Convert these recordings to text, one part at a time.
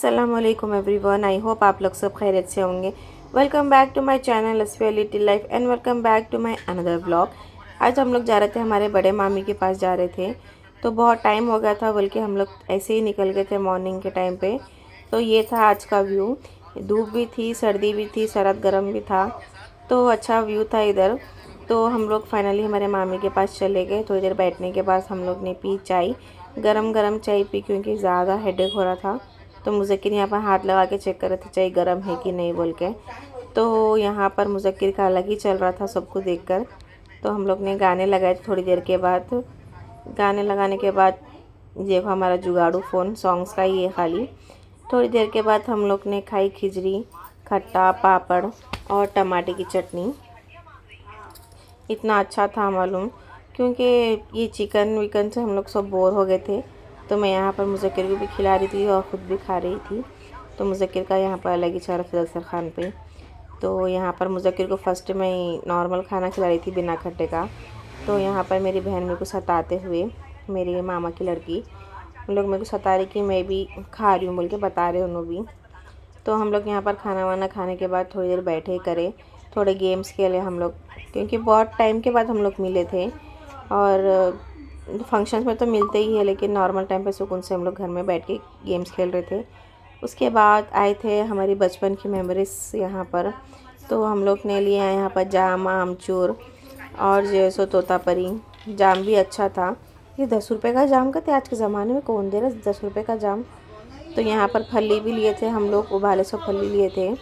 अस्सलामुअलैकुम everyone, I hope आप लोग सब खैरियत से होंगे। Welcome back to my channel Asfiya little life and welcome back to my another vlog. आज हम लोग जा रहे थे, हमारे बड़े मामी के पास जा रहे थे। तो बहुत टाइम हो गया था, बल्कि हम लोग ऐसे ही निकल गए थे मॉर्निंग के टाइम पे। तो ये था आज का व्यू। धूप भी थी, सर्दी भी थी, सरद गर्म भी था, तो अच्छा व्यू था इधर। तो हम लोग फाइनली हमारे मामी के पास चले गए। थोड़ी देर बैठने के बाद हम लोग ने पी चाय, गरम गरम चाय पी, क्योंकि ज़्यादा हेडेक हो रहा था। तो मुज़क्किर यहाँ पर हाथ लगा के चेक कर रहे थे चाय गर्म है कि नहीं बोल के। तो यहाँ पर मुज़क्किर का अलग ही चल रहा था सबको देखकर। तो हम लोग ने गाने लगाए थे। थोड़ी देर के बाद गाने लगाने के बाद देखो हमारा जुगाड़ू फ़ोन सॉन्ग्स का ही है खाली। थोड़ी देर के बाद हम लोग ने खाई खिचड़ी, खट्टा, पापड़ और टमाटे की चटनी। इतना अच्छा था मालूम, क्योंकि ये चिकन विकन से हम लोग सब बोर हो गए थे। तो मैं यहाँ पर मुज़क्किर को भी खिला रही थी और ख़ुद भी खा रही थी। तो मुज़क्किर का यहाँ पर अलग ही चल रहा था दस्तरखान पे। तो यहाँ पर मुज़क्किर को फर्स्ट में नॉर्मल खाना खिला रही थी बिना खट्टे का। तो यहाँ पर मेरी बहन मेरे को सताते हुए, मेरी मामा की लड़की, उन लोग मेरे को सता रही कि मैं भी खा रही हूँ बोल के बता रहे उन्होंने भी। तो हम लोग यहाँ पर खाना वाना खाने के बाद थोड़ी देर बैठे करे, थोड़े गेम्स खेले हम लोग, क्योंकि बहुत टाइम के बाद हम लोग मिले थे। और फंक्शंस में तो मिलते ही है, लेकिन नॉर्मल टाइम पे सुकून से हम लोग घर में बैठ के गेम्स खेल रहे थे। उसके बाद आए थे हमारी बचपन की मेमोरीज यहाँ पर। तो हम लोग ने लिया यहाँ पर जाम, आमचूर और जो सो तोतापरी। जाम भी अच्छा था। ये 10 रुपये का जाम का थे, आज के ज़माने में कौन दे रहा 10 रुपये का जाम। तो यहाँ पर फली भी लिए थे हम लोग, उबाले सो फली लिए थे,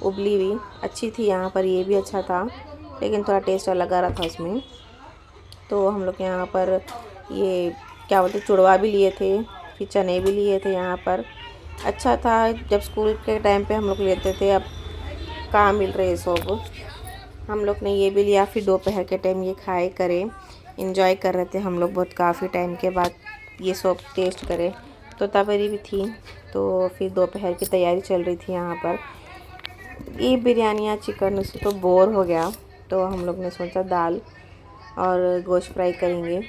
उबली भी अच्छी थी यहाँ पर। ये भी अच्छा था, लेकिन थोड़ा टेस्ट अलग आ रहा था उसमें। तो हम लोग यहाँ पर ये क्या बोलते चुड़वा भी लिए थे, फिर चने भी लिए थे यहाँ पर। अच्छा था, जब स्कूल के टाइम पे हम लोग लेते थे, अब कहाँ मिल रहे हैं सब। हम लोग ने ये भी लिया, फिर दोपहर के टाइम ये खाए करे, इंजॉय कर रहे थे हम लोग बहुत काफ़ी टाइम के बाद ये सब टेस्ट करे। तो तवरी भी थी। तो फिर दोपहर की तैयारी चल रही थी यहाँ पर। ये बिरयानियाँ चिकन उससे तो बोर हो गया। तो हम लोग ने सोचा दाल और गोश्त फ्राई करेंगे,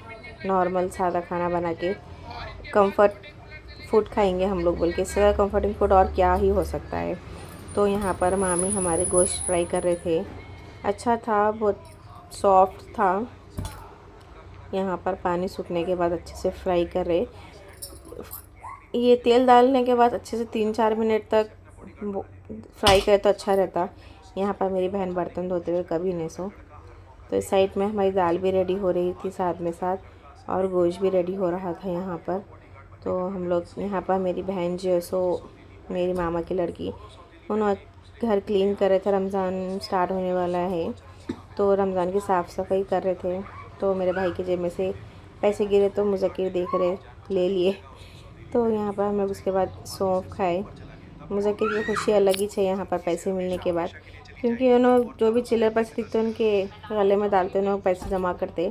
नॉर्मल सादा खाना बना के कंफर्ट फूड खाएंगे हम लोग बोल के। इससे कंफर्टिंग फूड और क्या ही हो सकता है। तो यहाँ पर मामी हमारे गोश्त फ्राई कर रहे थे। अच्छा था, बहुत सॉफ्ट था। यहाँ पर पानी सूखने के बाद अच्छे से फ्राई कर रहे। ये तेल डालने के बाद अच्छे से 3-4 मिनट तक फ्राई करे तो अच्छा रहता। यहाँ पर मेरी बहन बर्तन धोते हुए कभी नहीं सो। तो इस साइड में हमारी दाल भी रेडी हो रही थी साथ में साथ, और गोश्त भी रेडी हो रहा था यहाँ पर। तो हम लोग यहाँ पर, मेरी बहन जो है सो मेरी मामा की लड़की, उन्होंने घर क्लीन कर रहे थे। रमज़ान स्टार्ट होने वाला है, तो रमज़ान की साफ़ सफाई कर रहे थे। तो मेरे भाई के जेब में से पैसे गिरे, तो मुज़क्किर देख रहे, ले लिए। तो यहाँ पर हम लोग उसके बाद सौंफ खाए। मुज़क्किर की खुशी अलग ही है यहाँ पर पैसे मिलने के बाद, क्योंकि उन्होंने जो भी चिल्लर पैसे दिखते उनके गले में डालते, उन्होंने पैसे जमा करते।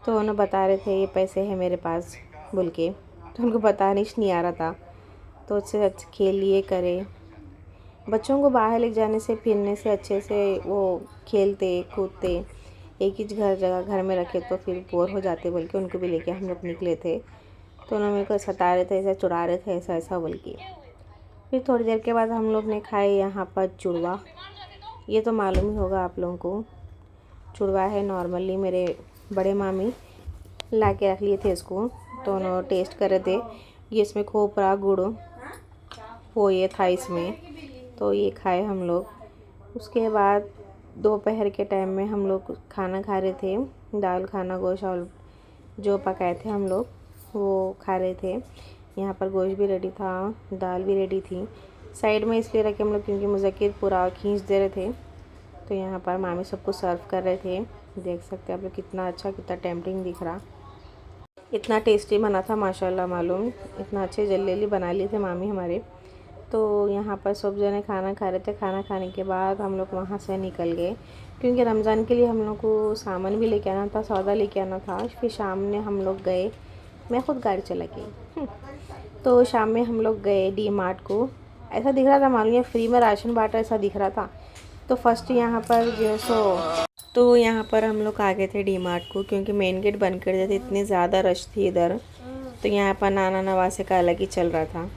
तो उन्होंने बता रहे थे ये पैसे हैं मेरे पास बोल के। तो उनको बताने नहीं आ रहा था। तो उससे अच्छे खेल लिए करे। बच्चों को बाहर ले जाने से, फिरने से अच्छे से वो खेलते कूदते। एक ही घर में रखे तो फिर बोर हो जाते बोल के उनको भी लेके हम लोग निकले थे। तो उन्होंने मेरे को सता रहे थे, ऐसा चुरा रहे थे, ऐसा ऐसा बोल के। फिर थोड़ी देर के बाद हम लोग ने खाए यहाँ पर चुड़वा। ये तो मालूम ही होगा आप लोगों को, चुड़वा है। नॉर्मली मेरे बड़े मामी ला के रख लिए थे इसको, तो उन्होंने टेस्ट कर रहे थे। ये इसमें खोपरा गुड़ वो ये था इसमें, तो ये खाए हम लोग। उसके बाद दोपहर के टाइम में हम लोग खाना खा रहे थे, दाल खाना गोश्त और जो पकाए थे हम लोग वो खा रहे थे। यहाँ पर गोश्त भी रेडी था, दाल भी रेडी थी। साइड में इसलिए रखे हम लोग क्योंकि मुज़क्किर पूरा खींच दे रहे थे। तो यहाँ पर मामी सबको सर्व कर रहे थे। देख सकते हैं आप लोग, कितना अच्छा, कितना टेम्पटिंग दिख रहा। इतना टेस्टी बना था माशाल्लाह, मालूम इतना अच्छे जल्दी बना लिए थे मामी हमारे। तो यहाँ पर सब जने खाना खा रहे थे। खाना खाने के बाद हम लोग वहाँ से निकल गए, क्योंकि रमज़ान के लिए हम लोग को सामान भी लेके आना था, सौदा लेके आना था। फिर शाम में हम लोग गए, मैं ख़ुद गाड़ी चला गई। तो शाम में हम लोग गए डी मार्ट को। ऐसा दिख रहा था मालूम है फ्री में राशन बांटा, ऐसा दिख रहा था। तो फर्स्ट यहाँ पर जो सो तो यहाँ पर हम लोग आ गए थे डी मार्ट को, क्योंकि मेन गेट बंद कर दिए थे, इतनी ज़्यादा रश थी इधर। तो यहाँ पर नाना नवासे का अलग ही चल रहा था।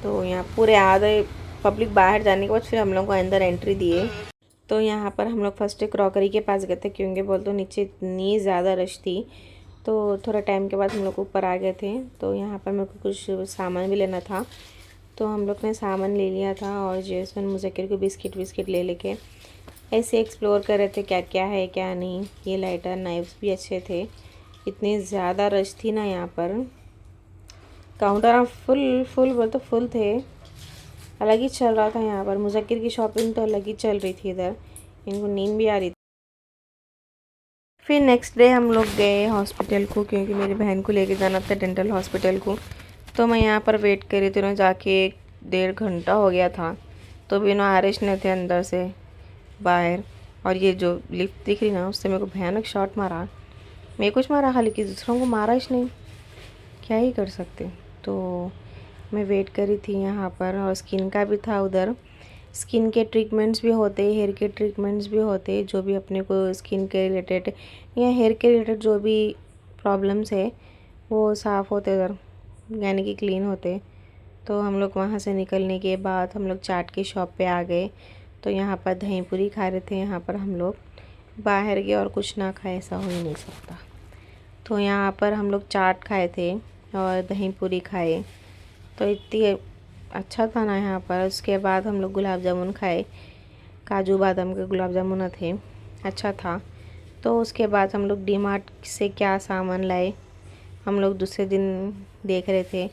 तो यहाँ पूरे आधे पब्लिक बाहर जाने के बाद फिर हम लोग को अंदर एंट्री दिए। तो यहाँ पर हम लोग फर्स्ट क्रॉकरी के पास गए थे क्योंकि बोल तो नीचे इतनी ज़्यादा रश थी। तो थोड़ा टाइम के बाद हम लोग ऊपर आ गए थे। तो यहाँ पर मेरे को कुछ सामान भी लेना था, तो हम लोग ने सामान ले लिया था और जैसन मुज़क्किर को बिस्किट विस्किट ले लेके ऐसे एक्सप्लोर कर रहे थे क्या क्या है क्या नहीं। ये लाइटर नाइफ्स भी अच्छे थे। इतनी ज़्यादा रश थी ना यहाँ पर, काउंटर फुल फुल बोल तो फुल थे। अलग ही चल रहा था यहाँ पर। मुज़क्किर की शॉपिंग तो अलग ही चल रही थी इधर, इनको नींद भी आ रही थी। फिर नेक्स्ट डे हम लोग गए हॉस्पिटल को क्योंकि मेरी बहन को लेके जाना था डेंटल हॉस्पिटल को। तो मैं यहाँ पर वेट कर रही थी ना, जाके 1.5 घंटा हो गया था। तो भी ना आरिश ने थे अंदर से बाहर, और ये जो लिफ्ट दिख रही ना उससे मेरे को भयानक शॉट मारा। मैं कुछ मारा खाली कि दूसरों को मारा ही नहीं, क्या ही कर सकते। तो मैं वेट करी थी यहाँ पर, और स्किन का भी था उधर। स्किन के ट्रीटमेंट्स भी होते, हेयर के ट्रीटमेंट्स भी होते, जो भी अपने को स्किन के रिलेटेड या हेयर के रिलेटेड जो भी प्रॉब्लम्स है वो साफ़ होते उधर, यानी कि क्लीन होते। तो हम लोग वहाँ से निकलने के बाद हम लोग चाट की शॉप पे आ गए। तो यहाँ पर दही पूरी खा रहे थे। यहाँ पर हम लोग बाहर गए और कुछ ना खाए, ऐसा हो ही नहीं सकता। तो यहाँ पर हम लोग चाट खाए थे और दही पूरी खाए, तो इतनी अच्छा था ना यहाँ पर। उसके बाद हम लोग गुलाब जामुन खाए, काजू बादाम के गुलाब जामुन थे, अच्छा था। तो उसके बाद हम लोग डी मार्ट से क्या सामान लाए, हम लोग दूसरे दिन देख रहे थे।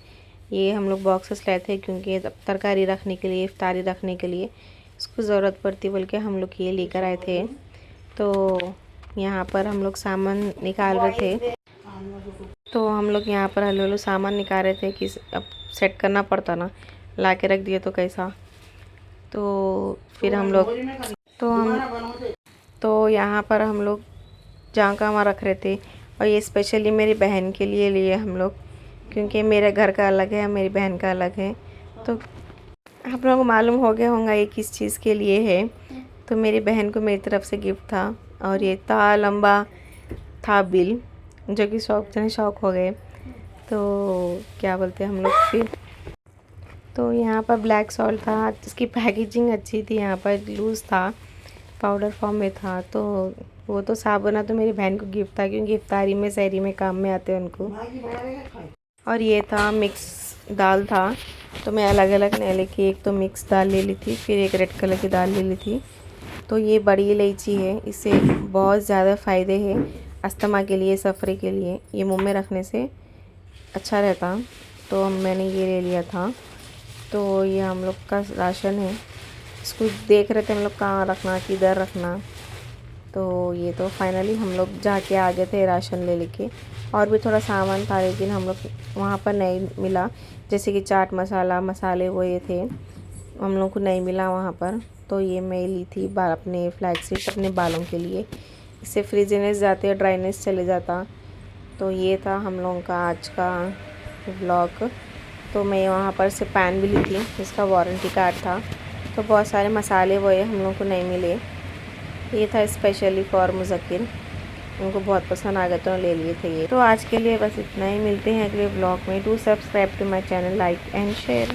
ये हम लोग बॉक्सेस लाए थे क्योंकि तरकारी रखने के लिए, इफ्तारी रखने के लिए इसको ज़रूरत पड़ती, बल्कि हम लोग ये लेकर आए थे। तो यहाँ पर हम लोग सामान निकाल रहे थे। तो हम लोग यहाँ पर हल्लू सामान निकाल रहे थे कि अब सेट करना पड़ता ना, ला के रख दिए तो कैसा। तो फिर हम लोग तो यहाँ पर हम लोग जांकामा रख रहे थे, और ये स्पेशली मेरी बहन के लिए लिए हम लोग, क्योंकि मेरे घर का अलग है, मेरी बहन का अलग है। तो आप लोगों को मालूम हो गया होगा ये किस चीज़ के लिए है। तो मेरी बहन को मेरी तरफ से गिफ्ट था, और ये इतना लंबा था बिल, जो कि शौक हो गए। तो क्या बोलते हैं हम लोग फिर, तो यहाँ पर ब्लैक सॉल्ट था, जिसकी पैकेजिंग अच्छी थी। यहाँ पर लूज़ था, पाउडर फॉर्म में था। तो वो तो साबुन तो मेरी बहन को गिफ्ट था, क्योंकि इफ्तारी में सहरी में काम में आते हैं उनको। और ये था मिक्स दाल था, तो मैं अलग अलग नहीं लेके एक तो मिक्स दाल ले ली थी, फिर एक रेड कलर की दाल ले ली थी। तो ये बड़ी इलायची है, इससे बहुत ज़्यादा फ़ायदे हैं अस्थमा के लिए, सफ़रे के लिए, ये मुंह में रखने से अच्छा रहता। तो मैंने ये ले लिया था। तो ये हम लोग का राशन है, इसको देख रहे थे हम लोग कहाँ रखना, किधर रखना। तो ये तो फाइनली हम लोग जाके आ गए थे राशन ले लेके। और भी थोड़ा सामान था लेकिन हम लोग वहाँ पर नहीं मिला, जैसे कि चाट मसाला, मसाले वो ये थे, हम लोग को नहीं मिला वहाँ पर। तो ये मैं ली थी अपने फ्लैक्स अपने बालों के लिए, इससे फ्रिजीनेस जाते, ड्राइनेस चले जाता। तो ये था हम लोगों का आज का व्लॉग। तो मैं वहाँ पर से पैन भी ली थी, जिसका वारंटी कार्ड था। तो बहुत सारे मसाले वो ये हम लोग को नहीं मिले, ये था स्पेशली फॉर मुज़क्किर, उनको बहुत पसंद आ गया तो ले लिए थे ये। तो आज के लिए बस इतना ही, मिलते हैं अगले ब्लॉग में। Do subscribe to my channel, like and share.